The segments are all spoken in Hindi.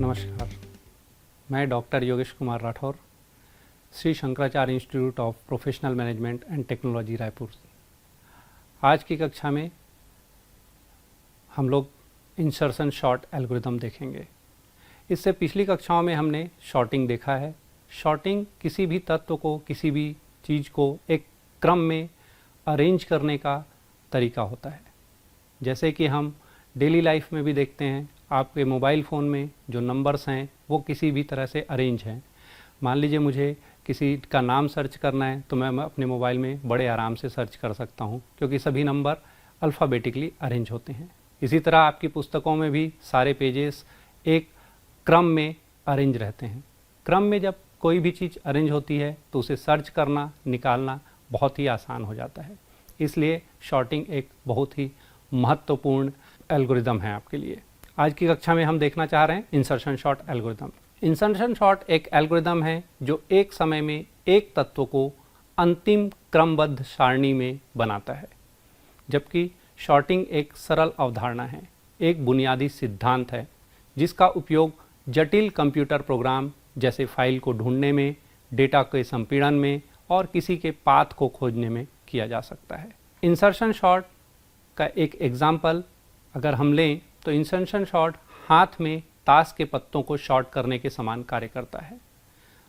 नमस्कार, मैं doctor Yogesh Kumar Rathore, Shri Shankaracharya institute of professional management and technology Raipur. आज की कक्षा में हम लोग इंसर्शन शॉर्ट एल्गोरिदम देखेंगे। इससे पिछली कक्षाओं में हमने शॉर्टिंग देखा है। शॉर्टिंग किसी भी तत्व को, किसी भी चीज़ को एक क्रम में अरेंज करने का तरीका होता है। जैसे कि हम डेली लाइफ में भी देखते हैं, आपके मोबाइल फ़ोन में जो नंबर्स हैं वो किसी भी तरह से अरेंज हैं। मान लीजिए मुझे किसी का नाम सर्च करना है तो मैं अपने मोबाइल में बड़े आराम से सर्च कर सकता हूं, क्योंकि सभी नंबर अल्फ़ाबेटिकली अरेंज होते हैं। इसी तरह आपकी पुस्तकों में भी सारे पेजेस एक क्रम में अरेंज रहते हैं। क्रम में जब कोई भी चीज़ अरेंज होती है तो उसे सर्च करना, निकालना बहुत ही आसान हो जाता है। इसलिए शॉर्टिंग एक बहुत ही महत्वपूर्ण एल्गोरिदम है आपके लिए। आज की कक्षा में हम देखना चाह रहे हैं insertion short algorithm. Insertion short एक एल्गोरिदम है जो एक समय में एक तत्व को अंतिम क्रमबद्ध सारणी में बनाता है, जबकि शॉर्टिंग एक सरल अवधारणा है, एक बुनियादी सिद्धांत है जिसका उपयोग जटिल कंप्यूटर प्रोग्राम जैसे फाइल को ढूंढने में, डेटा के संपीड़न में और किसी के पाथ को खोजने में किया जा सकता है। इंसर्शन शॉर्ट का एक एग्जाम्पल अगर हम लें तो इंसर्शन शॉर्ट हाथ में ताश के पत्तों को शॉर्ट करने के समान कार्य करता है।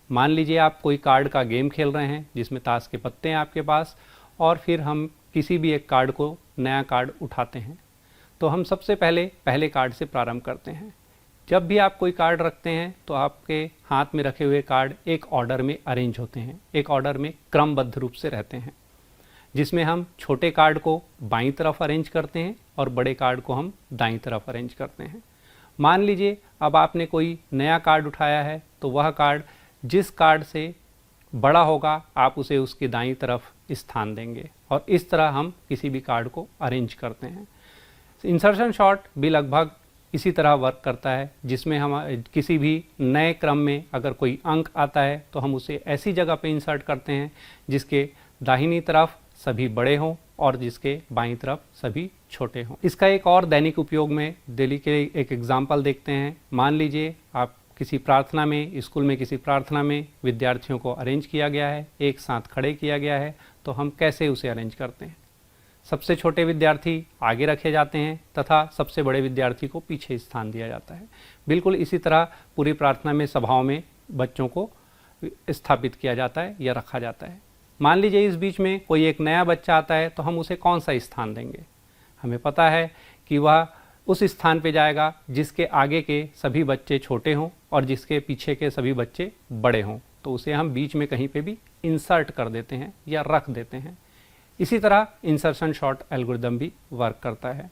मान लीजिए आप कोई कार्ड का गेम खेल रहे हैं जिसमें ताश के पत्ते हैं आपके पास, और फिर हम किसी भी एक कार्ड को, नया कार्ड उठाते हैं तो हम सबसे पहले कार्ड से प्रारंभ करते हैं। जब भी आप कोई कार्ड रखते हैं तो आपके हाथ में रखे हुए कार्ड एक ऑर्डर में अरेंज होते हैं, एक ऑर्डर में क्रमबद्ध रूप से रहते हैं, जिसमें हम छोटे कार्ड को बाईं तरफ अरेंज करते हैं और बड़े कार्ड को हम दाईं तरफ अरेंज करते हैं। मान लीजिए अब आपने कोई नया कार्ड उठाया है तो वह कार्ड जिस कार्ड से बड़ा होगा आप उसे उसकी दाईं तरफ स्थान देंगे, और इस तरह हम किसी भी कार्ड को अरेंज करते हैं। इंसर्शन शॉर्ट भी लगभग इसी तरह वर्क करता है, जिसमें हम किसी भी नए क्रम में अगर कोई अंक आता है तो हम उसे ऐसी जगह पे इंसर्ट करते हैं जिसके दाहिनी तरफ सभी बड़े हों और जिसके बाईं तरफ सभी छोटे हों। इसका एक और दैनिक उपयोग में दिल्ली के एक एग्जाम्पल देखते हैं। मान लीजिए आप किसी प्रार्थना में, स्कूल में किसी प्रार्थना में विद्यार्थियों को अरेंज किया गया है, एक साथ खड़े किया गया है, तो हम कैसे उसे अरेंज करते हैं। सबसे छोटे विद्यार्थी आगे रखे जाते हैं तथा सबसे बड़े विद्यार्थी को पीछे स्थान दिया जाता है। बिल्कुल इसी तरह पूरी प्रार्थना में, सभाओं में बच्चों को स्थापित किया जाता है या रखा जाता है। मान लीजिए इस बीच में कोई एक नया बच्चा आता है तो हम उसे कौन सा स्थान देंगे। हमें पता है कि वह उस स्थान पे जाएगा जिसके आगे के सभी बच्चे छोटे हों और जिसके पीछे के सभी बच्चे बड़े हों, तो उसे हम बीच में कहीं पे भी इंसर्ट कर देते हैं या रख देते हैं। इसी तरह इंसर्शन शॉर्ट एल्गोरिदम भी वर्क करता है।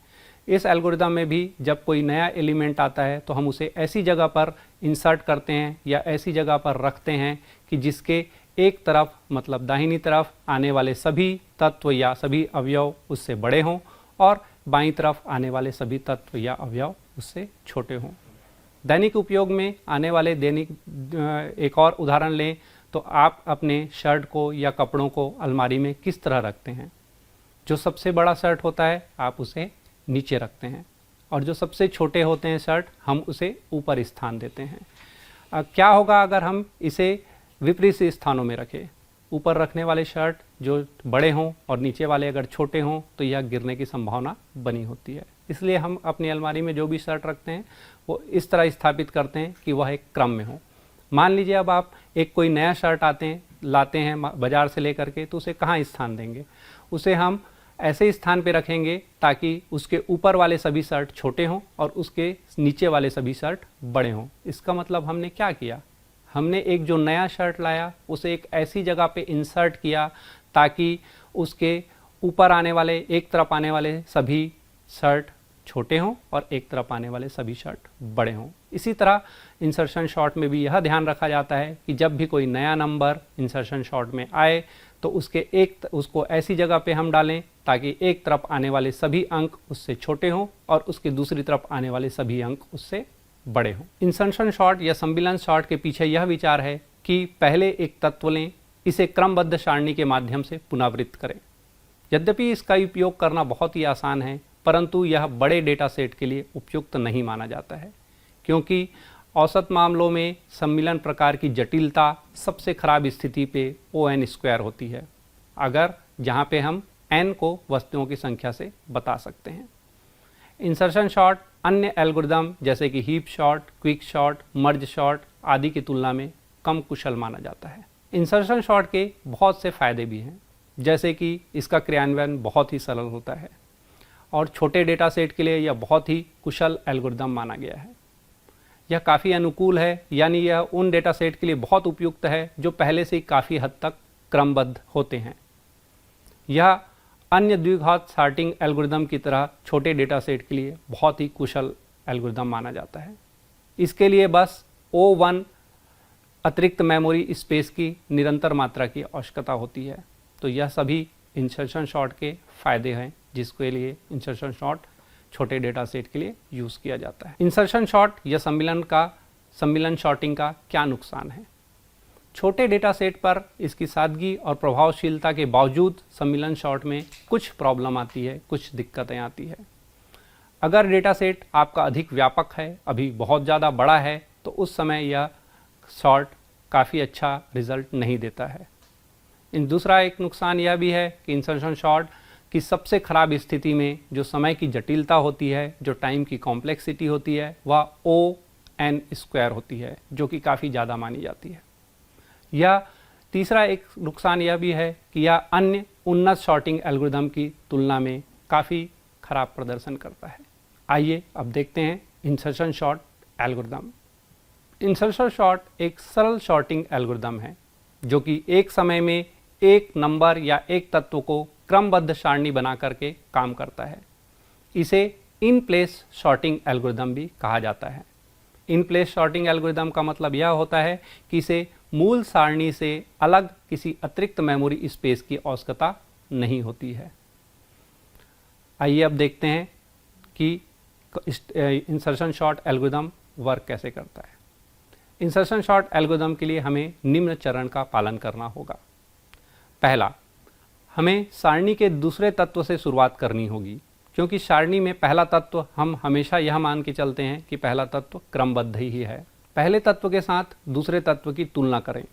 इस एल्गोरिदम में भी जब कोई नया एलिमेंट आता है तो हम उसे ऐसी जगह पर इंसर्ट करते हैं या ऐसी जगह पर रखते हैं कि जिसके एक तरफ, मतलब दाहिनी तरफ आने वाले सभी तत्व या सभी अवयव उससे बड़े हों और बाईं तरफ आने वाले सभी तत्व या अवयव उससे छोटे हों। दैनिक उपयोग में आने वाले एक और उदाहरण लें तो आप अपने शर्ट को या कपड़ों को अलमारी में किस तरह रखते हैं। जो सबसे बड़ा शर्ट होता है आप उसे नीचे रखते हैं, और जो सबसे छोटे होते हैं शर्ट हम उसे ऊपर स्थान देते हैं। क्या होगा अगर हम इसे विपरीत स्थानों में रखें। ऊपर रखने वाले शर्ट जो बड़े हों और नीचे वाले अगर छोटे हों तो यह गिरने की संभावना बनी होती है। इसलिए हम अपनी अलमारी में जो भी शर्ट रखते हैं वो इस तरह स्थापित करते हैं कि वह एक क्रम में हो। मान लीजिए अब आप एक कोई नया शर्ट लाते हैं बाज़ार से लेकर के, तो उसे कहाँ स्थान देंगे। उसे हम ऐसे स्थान पे रखेंगे ताकि उसके ऊपर वाले सभी शर्ट छोटे हों और उसके नीचे वाले सभी शर्ट बड़े हों। इसका मतलब हमने क्या किया, हमने एक जो नया शर्ट लाया उसे एक ऐसी जगह पे इंसर्ट किया ताकि उसके ऊपर आने वाले, एक तरफ आने वाले सभी शर्ट छोटे हों और एक तरफ आने वाले सभी शर्ट बड़े हों। इसी तरह इंसर्शन शॉर्ट में भी यह ध्यान रखा जाता है कि जब भी कोई नया नंबर इंसर्शन शॉर्ट में आए तो उसको ऐसी जगह पे हम डालें ताकि एक तरफ आने वाले सभी अंक उससे छोटे हों और उसके दूसरी तरफ आने वाले सभी अंक उससे बड़े हों। इंसर्शन शॉर्ट या सम्मिलन शॉर्ट के पीछे यह विचार है कि पहले एक तत्व लें, इसे क्रमबद्ध सारणी के माध्यम से पुनरावृत्त करें। यद्यपि इसका उपयोग करना बहुत ही आसान है, परंतु यह बड़े डेटा सेट के लिए उपयुक्त नहीं माना जाता है, क्योंकि औसत मामलों में सम्मिलन प्रकार की जटिलता सबसे खराब स्थिति पे ON² होती है, अगर जहाँ पे हम n को वस्तुओं की संख्या से बता सकते हैं। इंसर्शन शॉर्ट अन्य एल्गोरिदम जैसे कि हीप शॉर्ट, क्विक शॉर्ट, मर्ज शॉर्ट आदि की तुलना में कम कुशल माना जाता है। इंसर्शन शॉर्ट के बहुत से फायदे भी हैं, जैसे कि इसका क्रियान्वयन बहुत ही सरल होता है और छोटे डेटा सेट के लिए यह बहुत ही कुशल एल्गोरिदम माना गया है। यह काफ़ी अनुकूल है, यानी यह उन डेटा सेट के लिए बहुत उपयुक्त है जो पहले से ही काफ़ी हद तक क्रमबद्ध होते हैं। यह अन्य द्विघात सॉर्टिंग एल्गोरिदम की तरह छोटे डेटा सेट के लिए बहुत ही कुशल एल्गोरिदम माना जाता है। इसके लिए बस O1 अतिरिक्त मेमोरी स्पेस की निरंतर मात्रा की आवश्यकता होती है। तो यह सभी इंसर्शन शॉर्ट के फायदे हैं, जिसके लिए इंसर्शन शॉर्ट छोटे डेटा सेट के लिए यूज़ किया जाता है। इंसर्शन शॉर्ट या सम्मिलन शॉर्टिंग का क्या नुकसान है? छोटे डेटा सेट पर इसकी सादगी और प्रभावशीलता के बावजूद सम्मिलन शॉर्ट में कुछ प्रॉब्लम आती है, कुछ दिक्कतें आती है। अगर डेटा सेट आपका अधिक व्यापक है, अभी बहुत ज़्यादा बड़ा है, तो उस समय यह शॉर्ट काफ़ी अच्छा रिजल्ट नहीं देता है। दूसरा एक नुकसान यह भी है कि इंसर्शन शॉर्ट की सबसे ख़राब स्थिति में जो समय की जटिलता होती है, जो टाइम की कॉम्प्लेक्सिटी होती है, वह ON² होती है, जो कि काफ़ी ज़्यादा मानी जाती है। यह तीसरा एक नुकसान यह भी है कि यह अन्य उन्नत शॉर्टिंग एल्गोरिदम की तुलना में काफ़ी खराब प्रदर्शन करता है। आइए अब देखते हैं insertion short algorithm. Insertion short एक सरल शॉर्टिंग एल्गोरिदम है जो कि एक समय में एक नंबर या एक तत्व को क्रमबद्ध सारणी बना करके काम करता है। इसे इन प्लेस शॉर्टिंग एल्गोरिदम भी कहा जाता है। इन प्लेस शॉर्टिंग एल्गोरिदम का मतलब यह होता है कि इसे मूल सारणी से अलग किसी अतिरिक्त मेमोरी स्पेस की आवश्यकता नहीं होती है। आइए अब देखते हैं कि इंसर्शन शॉर्ट एल्गोरिदम वर्क कैसे करता है। इंसर्शन शॉर्ट एल्गोरिदम के लिए हमें निम्न चरण का पालन करना होगा। पहला, हमें सारणी के दूसरे तत्व से शुरुआत करनी होगी, क्योंकि सारणी में पहला तत्व हम हमेशा यह मान के चलते हैं कि पहला तत्व क्रमबद्ध ही है। पहले तत्व के साथ दूसरे तत्व की तुलना करें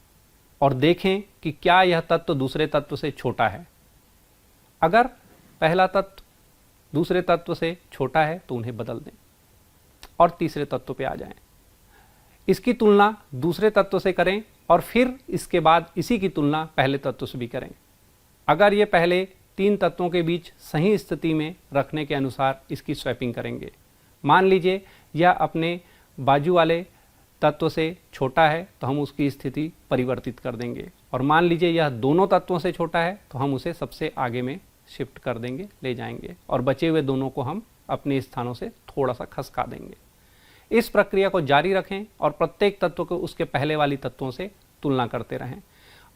और देखें कि क्या यह तत्व दूसरे तत्व से छोटा है। अगर पहला तत्व दूसरे तत्व से छोटा है तो उन्हें बदल दें और तीसरे तत्व पे आ जाएं। इसकी तुलना दूसरे तत्व से करें और फिर इसके बाद इसी की तुलना पहले तत्व से भी करें। अगर ये पहले तीन तत्वों के बीच सही स्थिति में रखने के अनुसार इसकी स्वैपिंग करेंगे। मान लीजिए यह अपने बाजू वाले तत्व से छोटा है तो हम उसकी स्थिति परिवर्तित कर देंगे, और मान लीजिए यह दोनों तत्वों से छोटा है तो हम उसे सबसे आगे में शिफ्ट कर देंगे, ले जाएंगे, और बचे हुए दोनों को हम अपने स्थानों से थोड़ा सा खसका देंगे। इस प्रक्रिया को जारी रखें और प्रत्येक तत्व को उसके पहले वाली तत्वों से तुलना करते रहें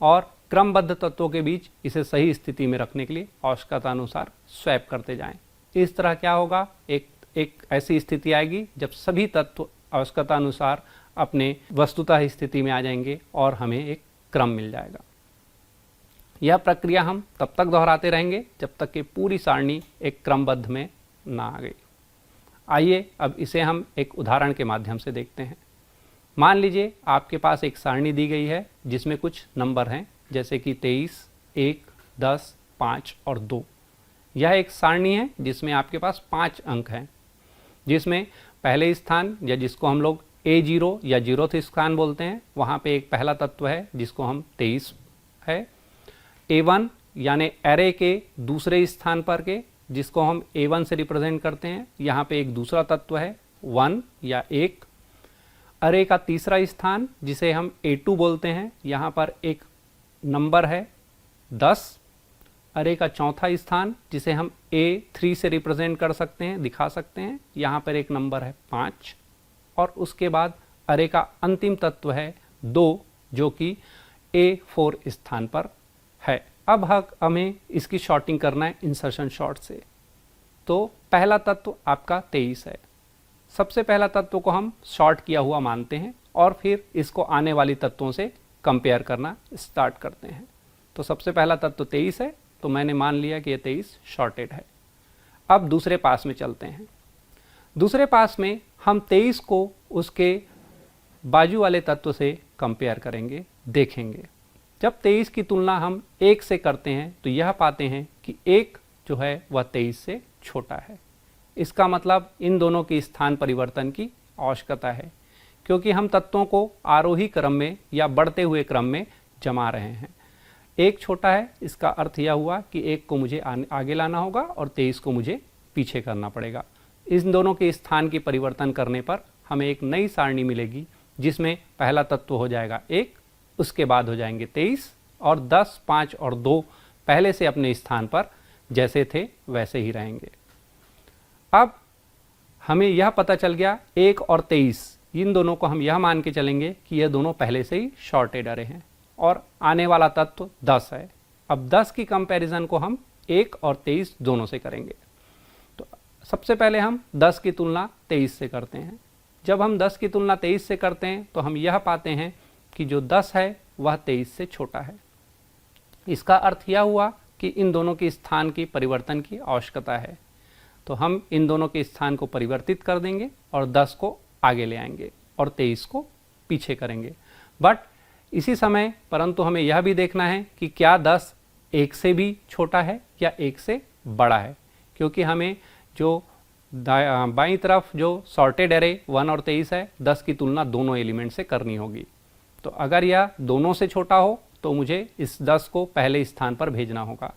और क्रमबद्ध तत्वों के बीच इसे सही स्थिति में रखने के लिए आवश्यकता अनुसार स्वैप करते जाएं। इस तरह क्या होगा, एक ऐसी स्थिति आएगी जब सभी तत्व आवश्यकता अनुसार अपने वस्तुतः स्थिति में आ जाएंगे और हमें एक क्रम मिल जाएगा। यह प्रक्रिया हम तब तक दोहराते रहेंगे जब तक कि पूरी सारणी एक क्रमबद्ध में ना आ गई। आइए अब इसे हम एक उदाहरण के माध्यम से देखते हैं। मान लीजिए आपके पास एक सारणी दी गई है जिसमें कुछ नंबर हैं, जैसे कि 23, 1, 10, 5 और 2। यह एक सारणी है जिसमें आपके पास 5 अंक हैं, जिसमें पहले स्थान या जिसको हम लोग A0 या 0th स्थान बोलते हैं, वहाँ पे एक पहला तत्व है जिसको हम 23 है। A1 यानी एरे के दूसरे स्थान पर के, जिसको हम A1 से रिप्रेजेंट करते हैं, यहाँ पे एक दूसरा तत्व है 1 या 1। अरे का तीसरा स्थान जिसे हम A2 बोलते हैं, यहाँ पर एक नंबर है 10। अरे का चौथा स्थान जिसे हम A3 से रिप्रेजेंट कर सकते हैं, दिखा सकते हैं, यहाँ पर एक नंबर है 5। और उसके बाद अरे का अंतिम तत्व है 2, जो कि A4 स्थान पर है। अब हमें इसकी शॉर्टिंग करना है इंसर्शन शॉर्ट से। तो पहला तत्व आपका 23 है। सबसे पहला तत्व को हम शॉर्ट किया हुआ मानते हैं और फिर इसको आने वाली तत्वों से कंपेयर करना स्टार्ट करते हैं। तो सबसे पहला तत्व 23 है, तो मैंने मान लिया कि ये 23 शॉर्टेड है। अब दूसरे पास में चलते हैं। दूसरे पास में हम 23 को उसके बाजू वाले तत्व से कंपेयर करेंगे, देखेंगे। जब 23 की तुलना हम 1 से करते हैं तो यह पाते हैं कि 1 जो है वह 23 से छोटा है। इसका मतलब इन दोनों के स्थान परिवर्तन की आवश्यकता है, क्योंकि हम तत्वों को आरोही क्रम में या बढ़ते हुए क्रम में जमा रहे हैं। 1 छोटा है, इसका अर्थ यह हुआ कि 1 को मुझे आगे लाना होगा और 23 को मुझे पीछे करना पड़ेगा। इन दोनों के स्थान की परिवर्तन करने पर हमें एक नई सारणी मिलेगी, जिसमें पहला तत्व हो जाएगा 1, उसके बाद हो जाएंगे 23 और 10, 5 और 2 पहले से अपने स्थान पर जैसे थे वैसे ही रहेंगे। अब हमें यह पता चल गया 1 और 23, इन दोनों को हम यह मान के चलेंगे कि यह दोनों पहले से ही शॉर्टेड अरे हैं और आने वाला तत्व 10 है। अब 10 की कंपैरिजन को हम 1 और 23 दोनों से करेंगे। तो सबसे पहले हम 10 की तुलना 23 से करते हैं। जब हम 10 की तुलना 23 से करते हैं तो हम यह पाते हैं कि जो 10 है वह 23 से छोटा है। इसका अर्थ यह हुआ कि इन दोनों के स्थान की परिवर्तन की आवश्यकता है। तो हम इन दोनों के स्थान को परिवर्तित कर देंगे और 10 को आगे ले आएंगे और 23 को पीछे करेंगे। बट इसी समय परंतु हमें यह भी देखना है कि क्या 10 1 से भी छोटा है या 1 से बड़ा है, क्योंकि हमें जो बाईं तरफ जो सॉर्टेड एरे 1 और 23 है, 10 की तुलना दोनों एलिमेंट से करनी होगी। तो अगर यह दोनों से छोटा हो तो मुझे इस 10 को पहले स्थान पर भेजना होगा।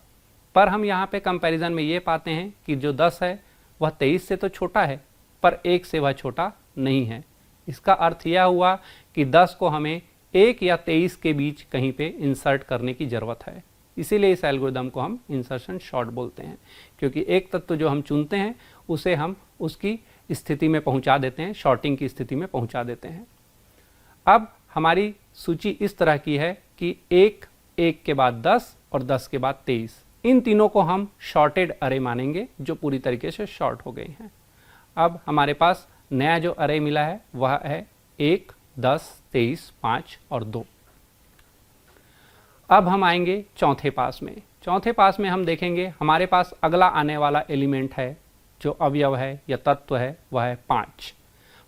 पर हम यहाँ पे कंपैरिजन में ये पाते हैं कि जो 10 है वह 23 से तो छोटा है, पर 1 से वह छोटा नहीं है। इसका अर्थ यह हुआ कि 10 को हमें 1 या 23 के बीच कहीं पे इंसर्ट करने की ज़रूरत है। इसीलिए इस एल्गोरिदम को हम इंसर्शन शॉर्ट बोलते हैं, क्योंकि एक तत्व जो हम चुनते हैं उसे हम उसकी स्थिति में पहुंचा देते हैं, शॉर्टिंग की स्थिति में पहुंचा देते हैं। अब हमारी सूची इस तरह की है कि 1, 1 के बाद 10 और 10 के बाद 23, इन तीनों को हम शॉर्टेड अरे मानेंगे जो पूरी तरीके से शॉर्ट हो गई हैं। अब हमारे पास नया जो अरे मिला है वह है 1, 10, 23, 5 और 2। अब हम आएंगे चौथे पास में। चौथे पास में हम देखेंगे हमारे पास अगला आने वाला एलिमेंट है, जो अवयव है या तत्व है, वह है 5।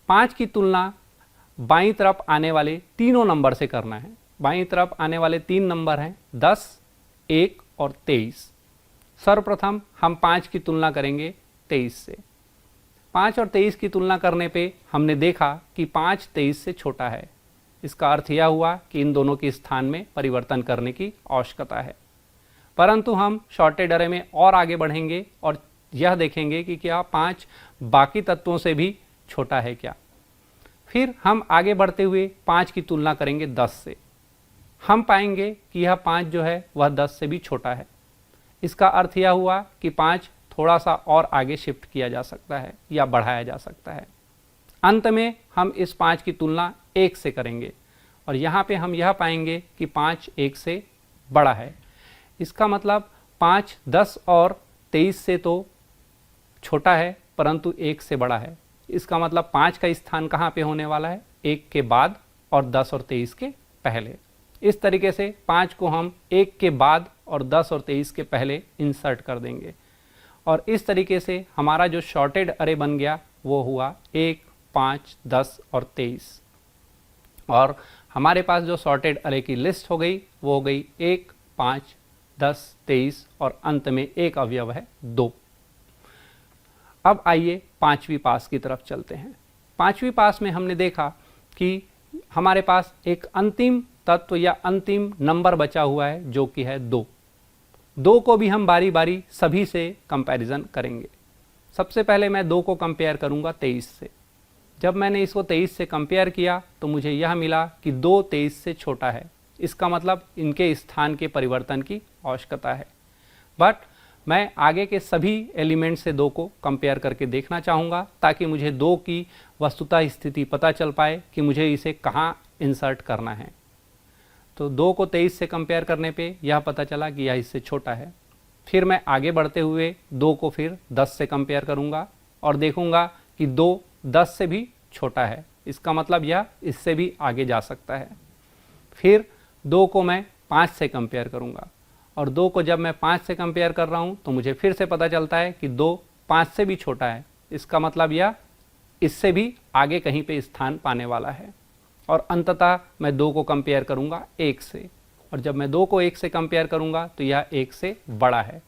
5 की तुलना बाईं तरफ आने वाले तीनों नंबर से करना है। बाईं तरफ आने वाले 3 नंबर हैं 10, 1 और 23। सर्वप्रथम हम 5 की तुलना करेंगे 23 से। 5 और 23 की तुलना करने पे हमने देखा कि 5 23 से छोटा है। इसका अर्थ यह हुआ कि इन दोनों के स्थान में परिवर्तन करने की आवश्यकता है। परंतु हम शॉर्टेड अरे में और आगे बढ़ेंगे और यह देखेंगे कि क्या 5 बाकी तत्वों से भी छोटा है क्या। फिर हम आगे बढ़ते हुए 5 की तुलना करेंगे 10 से। हम पाएंगे कि यह 5 जो है वह 10 से भी छोटा है। इसका अर्थ यह हुआ कि 5 थोड़ा सा और आगे शिफ्ट किया जा सकता है या बढ़ाया जा सकता है। अंत में हम इस 5 की तुलना 1 से करेंगे और यहाँ पे हम यह पाएंगे कि 5 1 से बड़ा है। इसका मतलब 5 10 और 23 से तो छोटा है परंतु 1 से बड़ा है। इसका मतलब 5 का स्थान कहाँ पे होने वाला है, 1 के बाद और 10 और 23 के पहले। इस तरीके से 5 को हम 1 के बाद और 10 और 23 के पहले इंसर्ट कर देंगे और इस तरीके से हमारा जो शॉर्टेड अरे बन गया वो हुआ 1, 5, 10 और 23। और हमारे पास जो शॉर्टेड अरे की लिस्ट हो गई वो हो गई 1, 5, 10, 23 और अंत में एक अवयव है 2। अब आइए 5वीं पास की तरफ चलते हैं। 5वीं पास में हमने देखा कि हमारे पास एक अंतिम तत्व या अंतिम नंबर बचा हुआ है जो कि है 2। 2 को भी हम बारी बारी सभी से कंपैरिजन करेंगे। सबसे पहले मैं 2 को कंपेयर करूंगा 23 से। जब मैंने इसको 23 से कंपेयर किया तो मुझे यह मिला कि 2 23 से छोटा है। इसका मतलब इनके स्थान के परिवर्तन की आवश्यकता है। बट मैं आगे के सभी एलिमेंट से 2 को कंपेयर करके देखना चाहूँगा ताकि मुझे 2 की वस्तुतः स्थिति पता चल पाए कि मुझे इसे कहाँ इंसर्ट करना है। तो 2 को 23 से कंपेयर करने पे यह पता चला कि यह इससे छोटा है। फिर मैं आगे बढ़ते हुए 2 को फिर 10 से कंपेयर करूँगा और देखूँगा कि 2 10 से भी छोटा है। इसका मतलब यह इससे भी आगे जा सकता है। फिर 2 को मैं 5 से कंपेयर करूँगा और 2 को जब मैं 5 से कंपेयर कर रहा हूँ तो मुझे फिर से पता चलता है कि 2 5 से भी छोटा है। इसका मतलब यह इससे भी आगे कहीं पे स्थान पाने वाला है। और अंततः मैं 2 को कंपेयर करूँगा 1 से, और जब मैं 2 को 1 से कंपेयर करूँगा तो यह 1 से बड़ा है।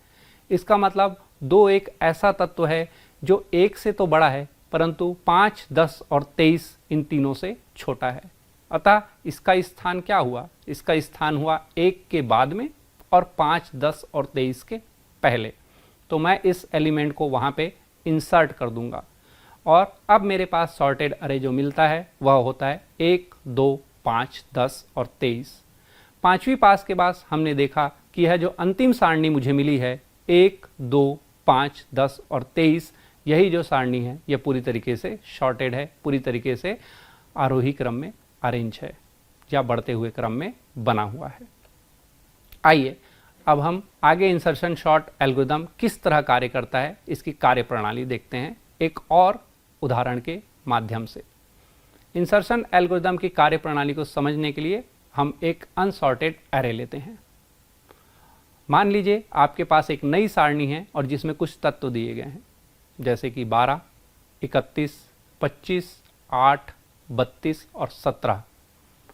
इसका मतलब 2 एक ऐसा तत्व है जो 1 से तो बड़ा है परंतु 5, 10 और 23 इन तीनों से छोटा है। अतः इसका स्थान क्या हुआ? इसका स्थान हुआ 1 के बाद में और 5, 10 और 23 के पहले। तो मैं इस एलिमेंट को वहाँ पे इंसर्ट कर दूंगा और अब मेरे पास सॉर्टेड अरे जो मिलता है वह होता है 1, 2, 5, 10 और 23। पांचवी पास के बाद हमने देखा कि यह जो अंतिम सारणी मुझे मिली है 1, 2, 5, 10 और 23, यही जो सारणी है यह पूरी तरीके से शॉर्टेड है, पूरी तरीके से आरोही क्रम में अरेंज है या बढ़ते हुए क्रम में बना हुआ है। आइए अब हम आगे इंसर्शन शॉर्ट एल्गोरिदम किस तरह कार्य करता है इसकी कार्यप्रणाली देखते हैं एक और उदाहरण के माध्यम से। इंसर्शन एल्गोरिदम की कार्यप्रणाली को समझने के लिए हम एक अनसॉर्टेड एरे लेते हैं। मान लीजिए आपके पास एक नई सारणी है और जिसमें कुछ तत्व दिए गए हैं जैसे कि 12, 31, 25, 8, 32 और 17।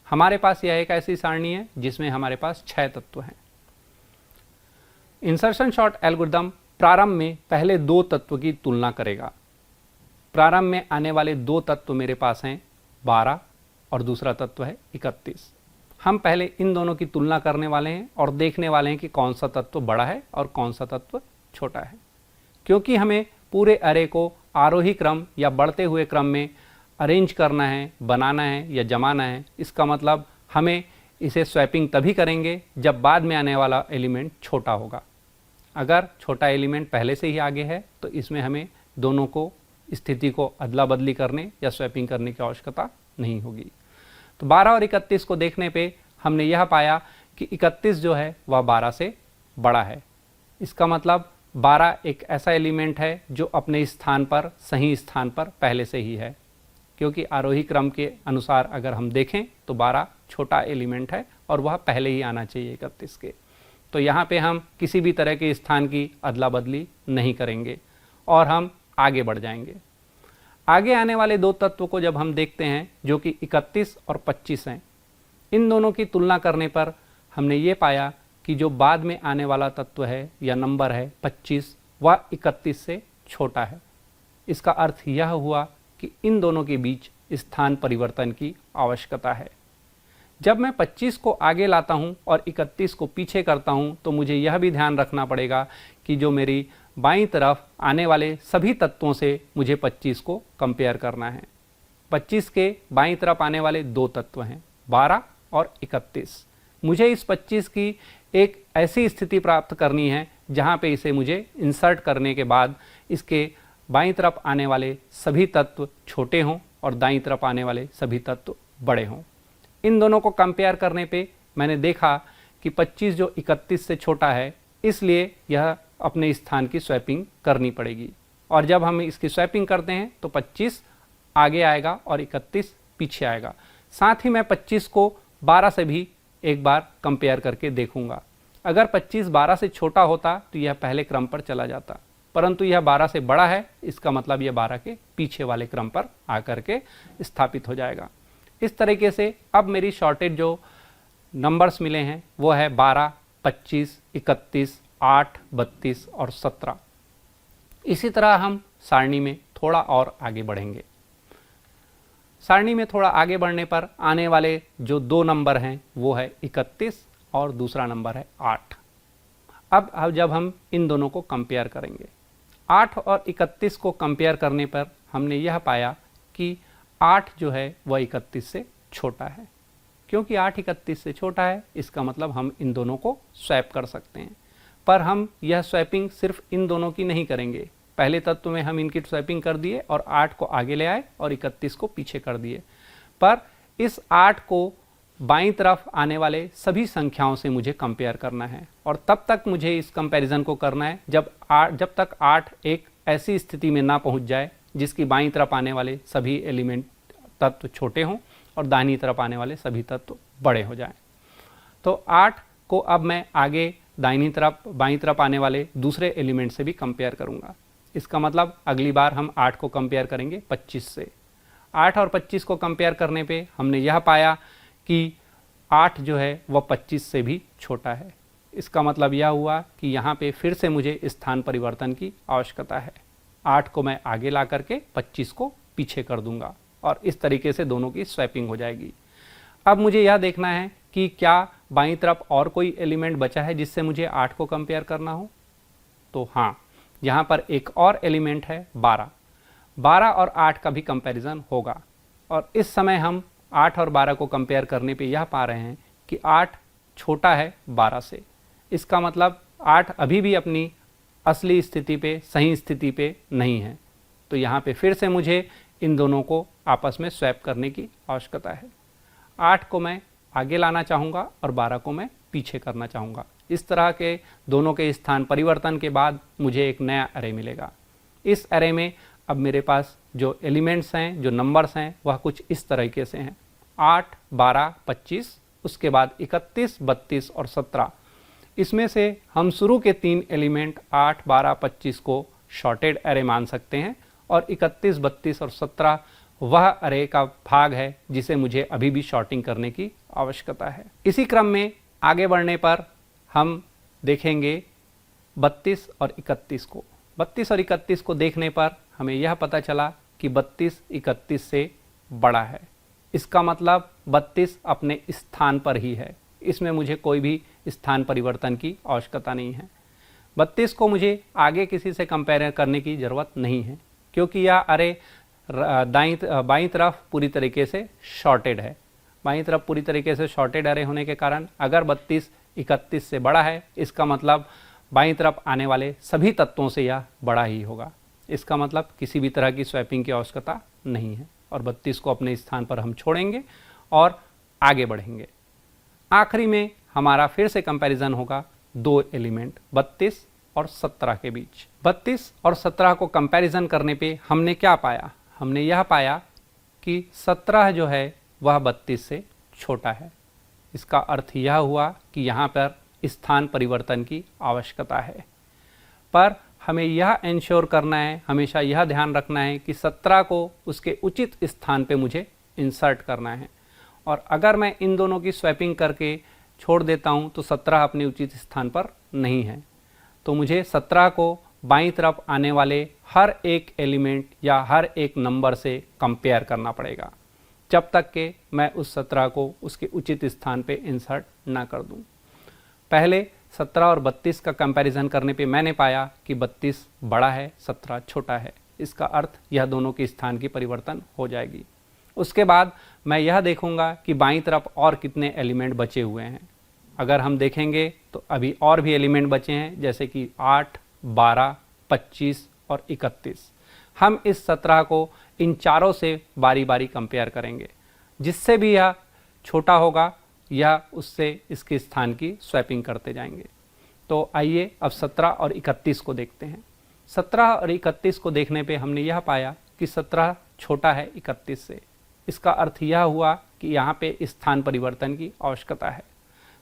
हमारे पास यह एक ऐसी सारणी है जिसमें हमारे पास 6 तत्व हैं। इंसर्शन शॉर्ट एल्गोरिदम प्रारंभ में पहले 2 तत्व की तुलना करेगा। प्रारंभ में आने वाले 2 तत्व मेरे पास हैं 12 और दूसरा तत्व है 31। हम पहले इन दोनों की तुलना करने वाले हैं और देखने वाले हैं कि कौन सा तत्व बड़ा है और कौन सा तत्व छोटा है। क्योंकि हमें पूरे अरे को आरोही क्रम या बढ़ते हुए क्रम में अरेंज करना है, बनाना है या जमाना है, इसका मतलब हमें इसे स्वैपिंग तभी करेंगे जब बाद में आने वाला एलिमेंट छोटा होगा। अगर छोटा एलिमेंट पहले से ही आगे है तो इसमें हमें दोनों को स्थिति को अदला बदली करने या स्वैपिंग करने की आवश्यकता नहीं होगी। तो 12 और 31 को देखने पे हमने यह पाया कि 31 जो है वह 12 से बड़ा है। इसका मतलब 12 एक ऐसा एलिमेंट है जो अपने स्थान पर, सही स्थान पर पहले से ही है, क्योंकि आरोही क्रम के अनुसार अगर हम देखें तो 12 छोटा एलिमेंट है और वह पहले ही आना चाहिए 31 के। तो यहाँ पे हम किसी भी तरह के स्थान की अदला बदली नहीं करेंगे और हम आगे बढ़ जाएंगे। आगे आने वाले 2 तत्व को जब हम देखते हैं जो कि 31 और 25 हैं, इन दोनों की तुलना करने पर हमने ये पाया कि जो बाद में आने वाला तत्व है या नंबर है 25, वह 31 से छोटा है। इसका अर्थ यह हुआ कि इन दोनों के बीच स्थान परिवर्तन की आवश्यकता है। जब मैं 25 को आगे लाता हूं और 31 को पीछे करता हूं तो मुझे यह भी ध्यान रखना पड़ेगा कि जो मेरी बाईं तरफ आने वाले सभी तत्वों से मुझे 25 को कंपेयर करना है। 25 के बाईं तरफ आने वाले 2 तत्व हैं 12 और 31। मुझे इस 25 की एक ऐसी स्थिति प्राप्त करनी है जहां पे इसे मुझे इंसर्ट करने के बाद इसके बाईं तरफ आने वाले सभी तत्व छोटे हों और दाईं तरफ आने वाले सभी तत्व बड़े हों। इन दोनों को कंपेयर करने पे मैंने देखा कि 25 जो 31 से छोटा है, इसलिए यह अपने स्थान की स्वैपिंग करनी पड़ेगी। और जब हम इसकी स्वैपिंग करते हैं तो 25 आगे आएगा और 31 पीछे आएगा। साथ ही मैं 25 को 12 से भी एक बार कंपेयर करके देखूंगा। अगर 25 12 से छोटा होता तो यह पहले क्रम पर चला जाता, परंतु यह 12 से बड़ा है, इसका मतलब यह 12 के पीछे वाले क्रम पर आकर के स्थापित हो जाएगा। इस तरीके से अब मेरी शॉर्टेड जो नंबर्स मिले हैं वो है 12, 25, 31, 8, 32 और 17। इसी तरह हम सारणी में थोड़ा और आगे बढ़ेंगे। सारणी में थोड़ा आगे बढ़ने पर आने वाले जो 2 नंबर हैं वो है 31 और दूसरा नंबर है 8। अब जब हम इन दोनों को कंपेयर करेंगे, 8 और 31 को कंपेयर करने पर हमने यह पाया कि 8 जो है वह 31 से छोटा है। क्योंकि 8 31 से छोटा है, इसका मतलब हम इन दोनों को स्वैप कर सकते हैं। पर हम यह स्वैपिंग सिर्फ इन दोनों की नहीं करेंगे। पहले तत्व में हम इनकी स्वैपिंग कर दिए और 8 को आगे ले आए और 31 को पीछे कर दिए। पर इस 8 को बाईं तरफ आने वाले सभी संख्याओं से मुझे कंपेयर करना है और तब तक मुझे इस कंपैरिजन को करना है जब तक 8 एक ऐसी स्थिति में ना पहुंच जाए जिसकी बाईं तरफ आने वाले सभी एलिमेंट तत्व छोटे हों और दाहिनी तरफ आने वाले सभी तत्व बड़े हो जाएं। तो 8 को अब मैं आगे दाहिनी तरफ बाईं तरफ आने वाले दूसरे एलिमेंट से भी कंपेयर करूंगा। इसका मतलब अगली बार हम 8 को कंपेयर करेंगे 25 से। 8 और 25 को कंपेयर करने पे हमने यह पाया कि 8 जो है वह 25 से भी छोटा है। इसका मतलब यह हुआ कि यहाँ पे फिर से मुझे स्थान परिवर्तन की आवश्यकता है। 8 को मैं आगे ला करके 25 को पीछे कर दूंगा और इस तरीके से दोनों की स्वैपिंग हो जाएगी। अब मुझे यह देखना है कि क्या बाईं तरफ और कोई एलिमेंट बचा है जिससे मुझे 8 को कंपेयर करना हो। तो हाँ, यहाँ पर एक और एलिमेंट है 12। 12 और 8 का भी कंपैरिजन होगा और इस समय हम 8 और 12 को कंपेयर करने पे यह पा रहे हैं कि 8 छोटा है 12 से। इसका मतलब 8 अभी भी अपनी असली स्थिति पे, सही स्थिति पे नहीं है। तो यहाँ पे फिर से मुझे इन दोनों को आपस में स्वैप करने की आवश्यकता है। 8 को मैं आगे लाना चाहूँगा और 12 को मैं पीछे करना चाहूँगा। इस तरह के दोनों के स्थान परिवर्तन के बाद मुझे एक नया अरे मिलेगा। इस अरे में अब मेरे पास जो एलिमेंट्स हैं, जो नंबर्स हैं, वह कुछ इस तरीके से हैं: 8, 12, 25, उसके बाद 31, 32 और 17। इसमें से हम शुरू के 3 एलिमेंट 8, 12, 25 को शॉर्टेड अरे मान सकते हैं और 31, 32 और 17 वह अरे का भाग है जिसे मुझे अभी भी शॉर्टिंग करने की आवश्यकता है। इसी क्रम में आगे बढ़ने पर हम देखेंगे 32 और 31 को। 32 और 31 को देखने पर हमें यह पता चला कि 32 31 से बड़ा है। इसका मतलब 32 अपने स्थान पर ही है, इसमें मुझे कोई भी स्थान परिवर्तन की आवश्यकता नहीं है। 32 को मुझे आगे किसी से कंपेयर करने की ज़रूरत नहीं है क्योंकि यह अरे बाईं तरफ पूरी तरीके से शॉर्टेड है। बाईं तरफ पूरी तरीके से शॉर्टेड अरे होने के कारण अगर 32 31 से बड़ा है, इसका मतलब बाईं तरफ आने वाले सभी तत्वों से यह बड़ा ही होगा। इसका मतलब किसी भी तरह की स्वैपिंग की आवश्यकता नहीं है और 32 को अपने स्थान पर हम छोड़ेंगे और आगे बढ़ेंगे। आखिरी में हमारा फिर से कंपैरिजन होगा 2 एलिमेंट 32 और 17 के बीच। 32 और 17 को कंपैरिजन करने पे हमने क्या पाया? हमने यह पाया कि 17 जो है वह 32 से छोटा है। इसका अर्थ यह हुआ कि यहाँ पर स्थान परिवर्तन की आवश्यकता है, पर हमें यह इंश्योर करना है, हमेशा यह ध्यान रखना है कि 17 को उसके उचित स्थान पे मुझे इंसर्ट करना है। और अगर मैं इन दोनों की स्वैपिंग करके छोड़ देता हूँ तो 17 अपने उचित स्थान पर नहीं है। तो मुझे 17 को बाईं तरफ आने वाले हर एक एलिमेंट या हर एक नंबर से कंपेयर करना पड़ेगा जब तक कि मैं उस 17 को उसके उचित स्थान पे इंसर्ट ना कर दूं। पहले 17 और 32 का कंपैरिजन करने पे मैंने पाया कि 32 बड़ा है, 17 छोटा है। इसका अर्थ यह दोनों के स्थान की परिवर्तन हो जाएगी। उसके बाद मैं यह देखूंगा कि बाईं तरफ और कितने एलिमेंट बचे हुए हैं। अगर हम देखेंगे तो अभी और भी एलिमेंट बचे हैं, जैसे कि 8, 12, 25 और 31। हम इस 17 को इन चारों से बारी बारी कंपेयर करेंगे। जिससे भी यह छोटा होगा या उससे इसके स्थान की स्वैपिंग करते जाएंगे। तो आइए अब 17 और 31 को देखते हैं। 17 और 31 को देखने पे हमने यह पाया कि 17 छोटा है 31 से। इसका अर्थ यह हुआ कि यहाँ पे स्थान परिवर्तन की आवश्यकता है।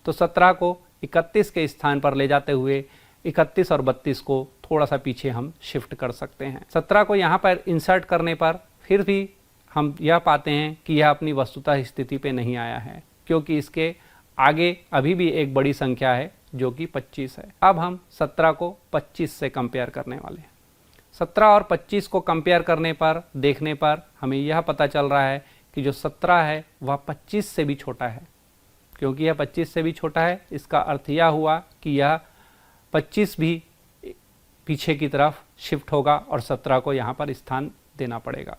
तो 17 को 31 के स्थान पर ले जाते हुए 31 और 32 को थोड़ा सा पीछे हम शिफ्ट कर सकते हैं। 17 को यहाँ पर इंसर्ट करने पर फिर भी हम यह पाते हैं कि यह अपनी वस्तुतः स्थिति पे नहीं आया है, क्योंकि इसके आगे अभी भी एक बड़ी संख्या है जो कि 25 है। अब हम 17 को 25 से कंपेयर करने वाले हैं। 17 और 25 को कंपेयर करने पर देखने पर हमें यह पता चल रहा है कि जो 17 है वह 25 से भी छोटा है। क्योंकि यह 25 से भी छोटा है, इसका अर्थ यह हुआ कि यह 25 भी पीछे की तरफ शिफ्ट होगा और 17 को यहाँ पर स्थान देना पड़ेगा।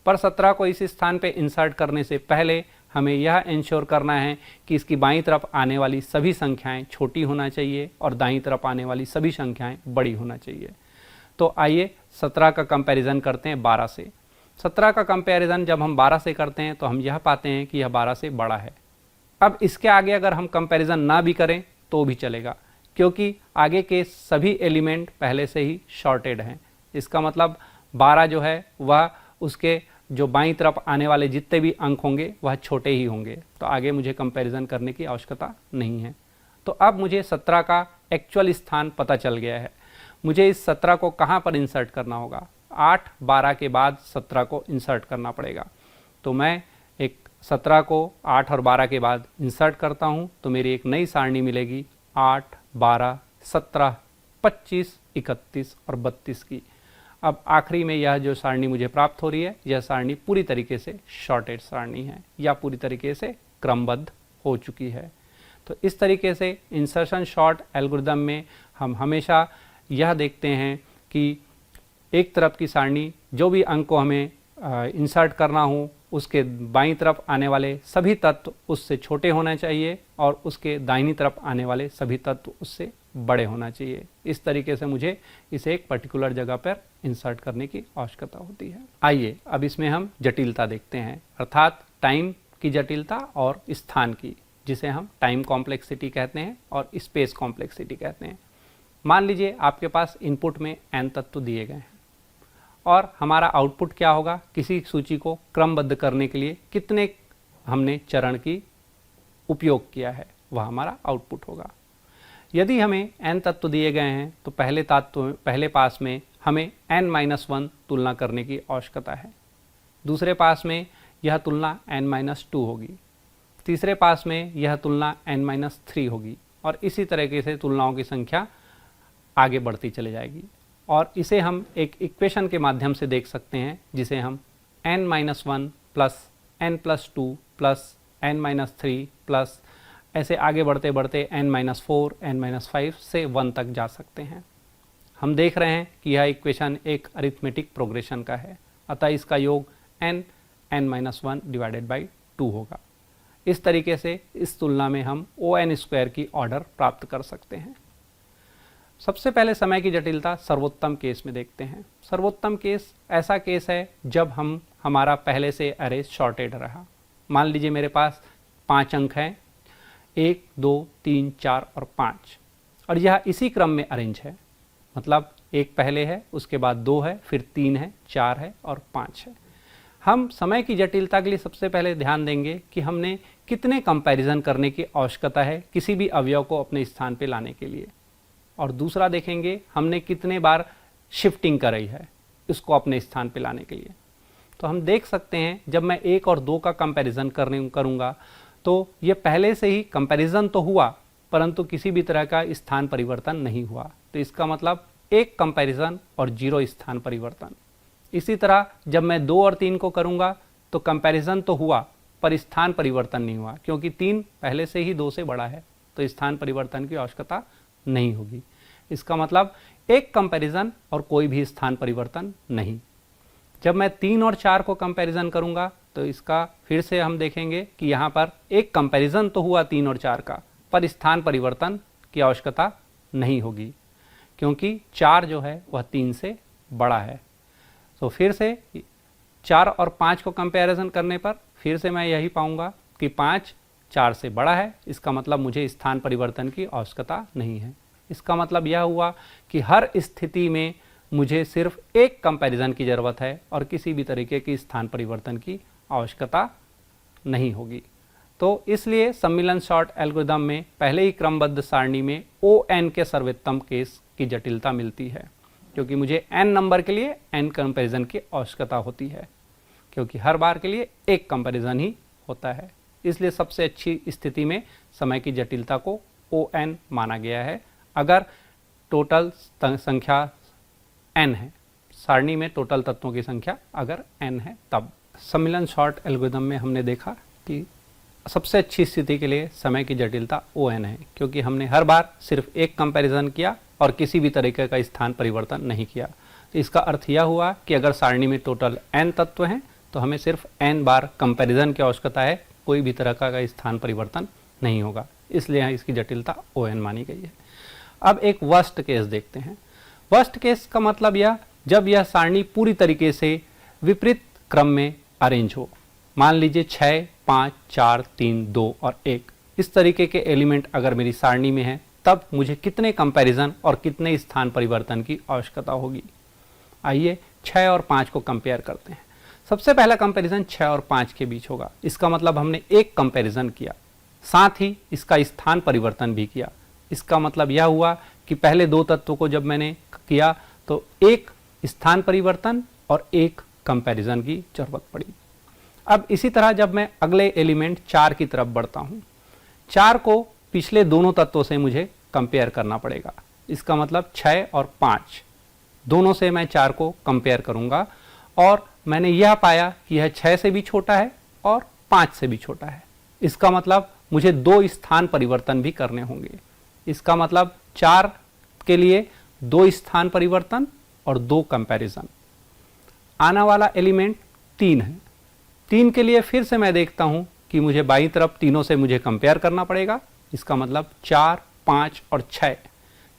पर 17 को इस स्थान पे इंसर्ट करने से पहले हमें यह इंश्योर करना है कि इसकी बाईं तरफ आने वाली सभी संख्याएं छोटी होना चाहिए और दाईं तरफ आने वाली सभी संख्याएं बड़ी होना चाहिए। तो आइए 17 का कंपैरिजन करते हैं 12 से। 17 का कंपैरिजन जब हम 12 से करते हैं तो हम यह पाते हैं कि यह 12 से बड़ा है। अब इसके आगे अगर हम कंपैरिजन ना भी करें तो भी चलेगा, क्योंकि आगे के सभी एलिमेंट पहले से ही शॉर्टेड हैं। इसका मतलब 12 जो है वह उसके जो बाईं तरफ आने वाले जितने भी अंक होंगे वह छोटे ही होंगे। तो आगे मुझे कंपैरिजन करने की आवश्यकता नहीं है। तो अब मुझे 17 का एक्चुअल स्थान पता चल गया है। मुझे इस 17 को कहाँ पर इंसर्ट करना होगा? 8, 12 के बाद 17 को इंसर्ट करना पड़ेगा। तो मैं एक 17 को 8 और 12 के बाद इंसर्ट करता हूँ तो मेरी एक नई सारणी मिलेगी 8, 12, 17, 25, 31 और 32 की। अब आखिरी में यह जो सारणी मुझे प्राप्त हो रही है, यह सारणी पूरी तरीके से शॉर्टेड सारणी है या पूरी तरीके से क्रमबद्ध हो चुकी है। तो इस तरीके से इंसर्शन सॉर्ट एल्गोरिदम में हम हमेशा यह देखते हैं कि एक तरफ की सारणी जो भी अंक को हमें इंसर्ट करना हो उसके बाईं तरफ आने वाले सभी तत्व उससे छोटे होना चाहिए और उसके दाहिनी तरफ आने वाले सभी तत्व उससे बड़े होना चाहिए। इस तरीके से मुझे इसे एक पर्टिकुलर जगह पर इंसर्ट करने की आवश्यकता होती है। आइए अब इसमें हम जटिलता देखते हैं, अर्थात टाइम की जटिलता और स्थान की, जिसे हम टाइम कॉम्प्लेक्सिटी कहते हैं और स्पेस कॉम्प्लेक्सिटी कहते हैं। मान लीजिए आपके पास इनपुट में n तत्व दिए गए हैं और हमारा आउटपुट क्या होगा, किसी सूची को क्रमबद्ध करने के लिए कितने हमने चरण की उपयोग किया है वह हमारा आउटपुट होगा। यदि हमें n तत्व दिए गए हैं तो पहले पास में हमें n-1 तुलना करने की आवश्यकता है, दूसरे पास में यह तुलना n-2 होगी, तीसरे पास में यह तुलना n-3 होगी और इसी तरीके से तुलनाओं की संख्या आगे बढ़ती चली जाएगी। और इसे हम एक इक्वेशन के माध्यम से देख सकते हैं जिसे हम n-1 plus n+2 plus n-3 plus ऐसे आगे बढ़ते बढ़ते n-4 n-5 से 1 तक जा सकते हैं। हम देख रहे हैं कि यह इक्वेशन एक अरिथमेटिक प्रोग्रेशन का है, अतः इसका योग n-1 डिवाइडेड बाई 2 होगा। इस तरीके से इस तुलना में हम O(n)² की ऑर्डर प्राप्त कर सकते हैं। सबसे पहले समय की जटिलता सर्वोत्तम केस में देखते हैं। सर्वोत्तम केस ऐसा केस है जब हमारा पहले से अरे शॉर्टेड रहा। मान लीजिए मेरे पास 5 अंक हैं, 1, 2, 3, 4 और 5, और यह इसी क्रम में अरेंज है, मतलब 1 पहले है, उसके बाद 2 है, फिर 3 है, 4 है और 5 है। हम समय की जटिलता के लिए सबसे पहले ध्यान देंगे कि हमने कितने कंपैरिजन करने की आवश्यकता है किसी भी अवयव को अपने स्थान पर लाने के लिए, और दूसरा देखेंगे हमने कितने बार शिफ्टिंग करी है इसको अपने स्थान पे लाने के लिए। तो हम देख सकते हैं जब मैं 1 और 2 का कंपैरिजन करूँगा तो ये पहले से ही कंपैरिजन तो हुआ परंतु किसी भी तरह का स्थान परिवर्तन नहीं हुआ, तो इसका मतलब 1 कंपैरिजन और 0 स्थान परिवर्तन। इसी तरह जब मैं 2 और 3 को करूँगा तो कंपैरिजन तो हुआ पर स्थान परिवर्तन नहीं हुआ, क्योंकि 3 पहले से ही 2 से बड़ा है, तो स्थान परिवर्तन की आवश्यकता नहीं होगी। इसका मतलब 1 कंपैरिजन और कोई भी स्थान परिवर्तन नहीं। जब मैं 3 और 4 को कंपैरिजन करूंगा तो इसका फिर से हम देखेंगे कि यहाँ पर 1 कंपैरिजन तो हुआ 3 और 4 का, पर स्थान परिवर्तन की आवश्यकता नहीं होगी, क्योंकि 4 जो है वह 3 से बड़ा है। तो फिर से 4 और 5 को कंपैरिजन करने पर फिर से मैं यही पाऊंगा कि 5 4 से बड़ा है, इसका मतलब मुझे स्थान परिवर्तन की आवश्यकता नहीं है। इसका मतलब यह हुआ कि हर स्थिति में मुझे सिर्फ 1 कंपैरिजन की ज़रूरत है और किसी भी तरीके की स्थान परिवर्तन की आवश्यकता नहीं होगी। तो इसलिए सम्मिलन सॉर्ट एल्गोरिदम में पहले ही क्रमबद्ध सारणी में O(n) के सर्वोत्तम केस की जटिलता मिलती है, क्योंकि मुझे n नंबर के लिए n कंपैरिजन की आवश्यकता होती है, क्योंकि हर बार के लिए 1 कंपैरिजन ही होता है। इसलिए सबसे अच्छी स्थिति में समय की जटिलता को O(n) माना गया है अगर टोटल संख्या n है, सारणी में टोटल तत्वों की संख्या अगर n है तब। सम्मिलन सॉर्ट एल्गोरिदम में हमने देखा कि सबसे अच्छी स्थिति के लिए समय की जटिलता O(n) है, क्योंकि हमने हर बार सिर्फ 1 कंपैरिजन किया और किसी भी तरीके का स्थान परिवर्तन नहीं किया। तो इसका अर्थ यह हुआ कि अगर सारणी में टोटल n तत्व हैं तो हमें सिर्फ n बार कंपैरिजन की आवश्यकता है, कोई भी तरह का स्थान परिवर्तन नहीं होगा, इसलिए इसकी जटिलता O(n) मानी गई है। अब एक वर्स्ट केस देखते हैं। वर्स्ट केस का मतलब यह जब यह सारणी पूरी तरीके से विपरीत क्रम में अरेंज हो। मान लीजिए 6, 5, 4, 3, 2 और 1 इस तरीके के एलिमेंट अगर मेरी सारणी में है, तब मुझे कितने कंपैरिजन और कितने स्थान परिवर्तन की आवश्यकता होगी। आइए 6 और 5 को कंपेयर करते हैं। सबसे पहला कंपैरिजन 6 और 5 के बीच होगा। इसका मतलब हमने 1 कंपैरिजन किया, साथ ही इसका स्थान परिवर्तन भी किया। इसका मतलब यह हुआ कि पहले 2 तत्वों को जब मैंने किया तो 1 स्थान परिवर्तन और 1 कंपैरिजन की जरूरत पड़ी। अब इसी तरह जब मैं अगले एलिमेंट 4 की तरफ बढ़ता हूँ, 4 को पिछले दोनों तत्वों से मुझे कंपेयर करना पड़ेगा। इसका मतलब 6 और 5 दोनों से मैं 4 को कंपेयर करूँगा और मैंने यह पाया कि यह 6 से भी छोटा है और 5 से भी छोटा है। इसका मतलब मुझे 2 स्थान परिवर्तन भी करने होंगे। इसका मतलब 4 के लिए 2 स्थान परिवर्तन और 2 कंपैरिजन। आने वाला एलिमेंट 3 है। 3 के लिए फिर से मैं देखता हूं कि मुझे बाईं तरफ तीनों से मुझे कंपेयर करना पड़ेगा। इसका मतलब 4, 5 और 6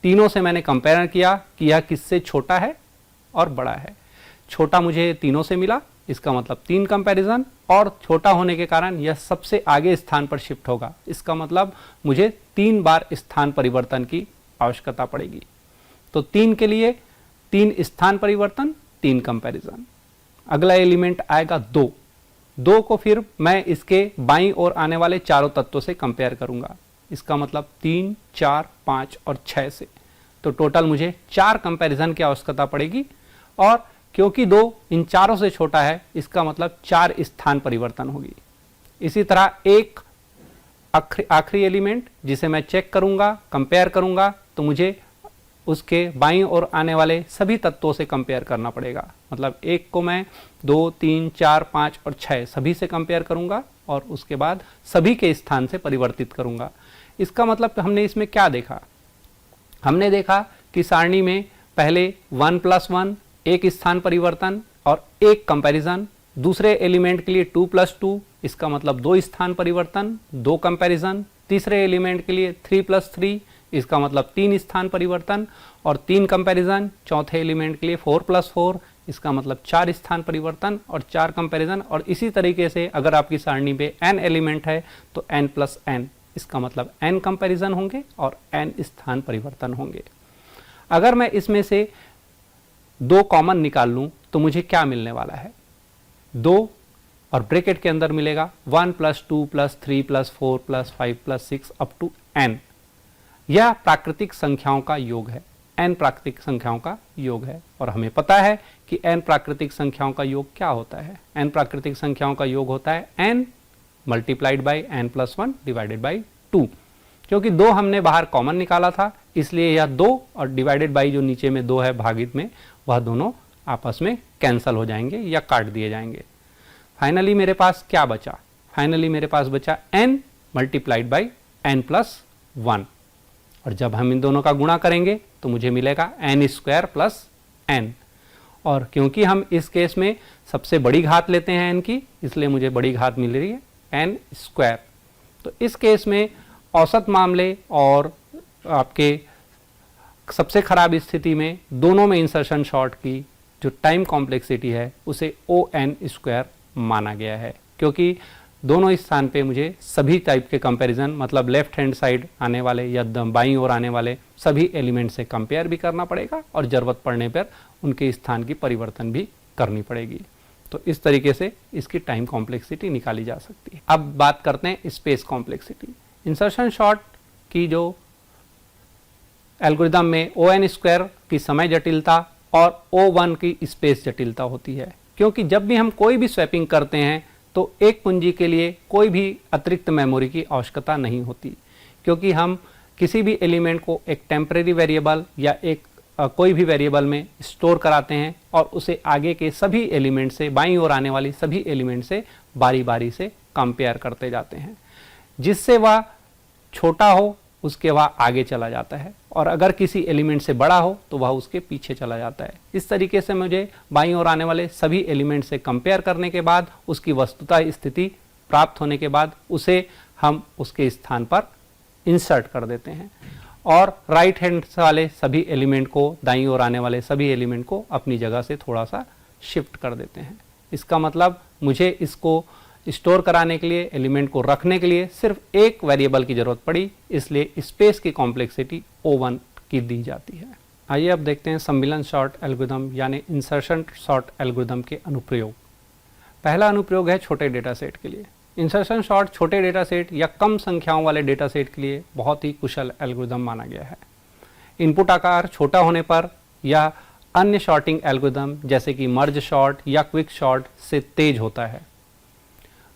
तीनों से मैंने कंपेयर किया कि यह किससे छोटा है और बड़ा है। छोटा मुझे तीनों से मिला, इसका मतलब 3 कंपैरिजन, और छोटा होने के कारण यह सबसे आगे स्थान पर शिफ्ट होगा। इसका मतलब मुझे 3 बार स्थान परिवर्तन की आवश्यकता पड़ेगी। तो 3 के लिए 3 स्थान परिवर्तन, 3 कंपैरिजन। अगला एलिमेंट आएगा 2। 2 को फिर मैं इसके बाईं ओर आने वाले चारों तत्वों से कंपेयर करूंगा। इसका मतलब 3, 4, 5 और 6 से। तो टोटल मुझे 4 कंपैरिजन की आवश्यकता पड़ेगी, और क्योंकि 2 इन चारों से छोटा है, इसका मतलब 4 स्थान परिवर्तन होगी। इसी तरह एक आखिरी एलिमेंट जिसे मैं चेक करूंगा, कंपेयर करूंगा, तो मुझे उसके बाईं ओर आने वाले सभी तत्वों से कंपेयर करना पड़ेगा। मतलब एक को मैं 2, 3, 4, 5 और 6 सभी से कंपेयर करूंगा और उसके बाद सभी के स्थान से परिवर्तित करूंगा। इसका मतलब हमने इसमें क्या देखा? हमने देखा कि सारणी में पहले 1+1 एक स्थान परिवर्तन और एक कंपैरिजन, दूसरे एलिमेंट के लिए 2+2 इसका मतलब 2 स्थान परिवर्तन, 2 कंपैरिजन, तीसरे एलिमेंट के लिए 3+3 इसका मतलब 3 स्थान परिवर्तन और 3 कंपैरिजन, चौथे एलिमेंट के लिए 4+4 इसका मतलब 4 स्थान परिवर्तन और 4 कंपैरिजन। और इसी तरीके से अगर आपकी सारणी में n एलिमेंट है तो n+n इसका मतलब n कंपैरिजन होंगे और n स्थान परिवर्तन होंगे। अगर मैं इसमें से 2 कॉमन निकाल लूं तो मुझे क्या मिलने वाला है? 2 और ब्रैकेट के अंदर मिलेगा 1+2+3+4+5+6 अप टू n। यह प्राकृतिक संख्याओं का योग है, n प्राकृतिक संख्याओं का योग है। और हमें पता है कि n प्राकृतिक संख्याओं का योग क्या होता है? n प्राकृतिक संख्याओं का योग होता है n multiplied by n+1 divided by 2। क्योंकि 2 हमने बाहर कॉमन निकाला था, इसलिए यह 2 और डिवाइडेड बाई जो नीचे में 2 है भागित में, वह दोनों आपस में कैंसल हो जाएंगे या काट दिए जाएंगे। फाइनली मेरे पास क्या बचा? फाइनली मेरे पास बचा n मल्टीप्लाइड बाई n+1। और जब हम इन दोनों का गुणा करेंगे तो मुझे मिलेगा n² प्लस n। और क्योंकि हम इस केस में सबसे बड़ी घात लेते हैं n की, इसलिए मुझे बड़ी घात मिल रही है n²। तो इस केस में औसत मामले और आपके सबसे खराब स्थिति में दोनों में इंसर्शन शॉर्ट की जो टाइम कॉम्प्लेक्सिटी है उसे ON² माना गया है, क्योंकि दोनों स्थान पे मुझे सभी टाइप के कंपैरिजन, मतलब लेफ्ट हैंड साइड आने वाले या बाईं ओर आने वाले सभी एलिमेंट से कंपेयर भी करना पड़ेगा और ज़रूरत पड़ने पर उनके स्थान की परिवर्तन भी करनी पड़ेगी। तो इस तरीके से इसकी टाइम कॉम्प्लेक्सिटी निकाली जा सकती है। अब बात करते हैं स्पेस कॉम्प्लेक्सिटी। इंसर्शन शॉर्ट की जो एल्गोरिदम में ON² की समय जटिलता और O1 की स्पेस जटिलता होती है, क्योंकि जब भी हम कोई भी स्वैपिंग करते हैं तो एक कुंजी के लिए कोई भी अतिरिक्त मेमोरी की आवश्यकता नहीं होती, क्योंकि हम किसी भी एलिमेंट को एक टेम्परेरी वेरिएबल या एक कोई भी वेरिएबल में स्टोर कराते हैं और उसे आगे के सभी एलिमेंट से, बाईं ओर आने वाली सभी एलिमेंट से बारी बारी से कंपेयर करते जाते हैं। जिससे वह छोटा हो उसके वह आगे चला जाता है, और अगर किसी एलिमेंट से बड़ा हो तो वह उसके पीछे चला जाता है। इस तरीके से मुझे बाईं ओर आने वाले सभी एलिमेंट से कंपेयर करने के बाद उसकी वस्तुतः स्थिति प्राप्त होने के बाद उसे हम उसके स्थान पर इंसर्ट कर देते हैं, और राइट हैंड वाले सभी एलिमेंट को, दाईं ओर आने वाले सभी एलिमेंट को अपनी जगह से थोड़ा सा शिफ्ट कर देते हैं। इसका मतलब मुझे इसको स्टोर कराने के लिए, एलिमेंट को रखने के लिए सिर्फ एक वेरिएबल की जरूरत पड़ी, इसलिए स्पेस की कॉम्प्लेक्सिटी O1 की दी जाती है। आइए अब देखते हैं सम्मिलन शॉर्ट एल्गोरिथम यानी इंसर्शन शॉर्ट एल्गोरिथम के अनुप्रयोग। पहला अनुप्रयोग है छोटे डेटा सेट के लिए। इंसर्शन शॉर्ट छोटे डेटा सेट या कम संख्याओं वाले डेटा सेट के लिए बहुत ही कुशल एल्गोरिथम माना गया है। इनपुट आकार छोटा होने पर यह अन्य शॉर्टिंग एल्गोरिथम जैसे कि मर्ज शॉर्ट या क्विक शॉर्ट से तेज होता है।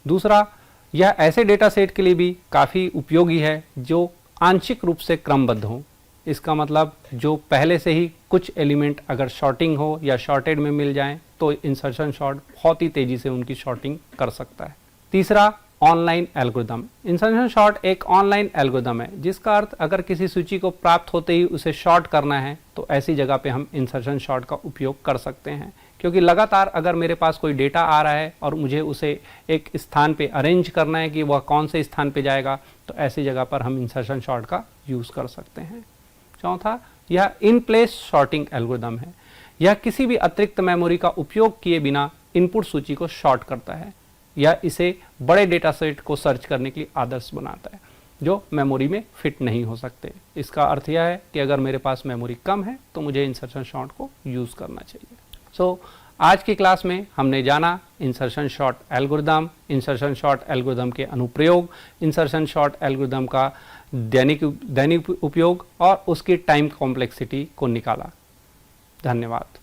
दूसरा, यह ऐसे डेटा सेट के लिए भी काफ़ी उपयोगी है जो आंशिक रूप से क्रमबद्ध हो। इसका मतलब जो पहले से ही कुछ एलिमेंट अगर शॉर्टिंग हो या शॉर्टेड में मिल जाएं तो इंसर्शन शॉर्ट बहुत ही तेज़ी से उनकी शॉर्टिंग कर सकता है। तीसरा, ऑनलाइन एल्गोरिदम। इंसर्शन शॉर्ट एक ऑनलाइन एल्गोरिदम है जिसका अर्थ अगर किसी सूची को प्राप्त होते ही उसे शॉर्ट करना है तो ऐसी जगह पे हम इंसर्शन शॉर्ट का उपयोग कर सकते हैं, क्योंकि लगातार अगर मेरे पास कोई डेटा आ रहा है और मुझे उसे एक स्थान पे अरेंज करना है कि वह कौन से स्थान पे जाएगा, तो ऐसी जगह पर हम इंसर्शन शॉर्ट का यूज़ कर सकते हैं। चौथा, यह इन प्लेस शॉर्टिंग एल्गोरिदम है। यह किसी भी अतिरिक्त मेमोरी का उपयोग किए बिना इनपुट सूची को शॉर्ट करता है या इसे बड़े डेटा सेट को सर्च करने के लिए आदर्श बनाता है जो मेमोरी में फिट नहीं हो सकते। इसका अर्थ यह है कि अगर मेरे पास मेमोरी कम है तो मुझे इंसर्शन शॉर्ट को यूज़ करना चाहिए। आज की क्लास में हमने जाना insertion short algorithm, insertion short algorithm के अनुप्रयोग, इंसर्शन शॉर्ट एल्गोरिदम का दैनिक उपयोग और उसकी टाइम कॉम्प्लेक्सिटी को निकाला। धन्यवाद।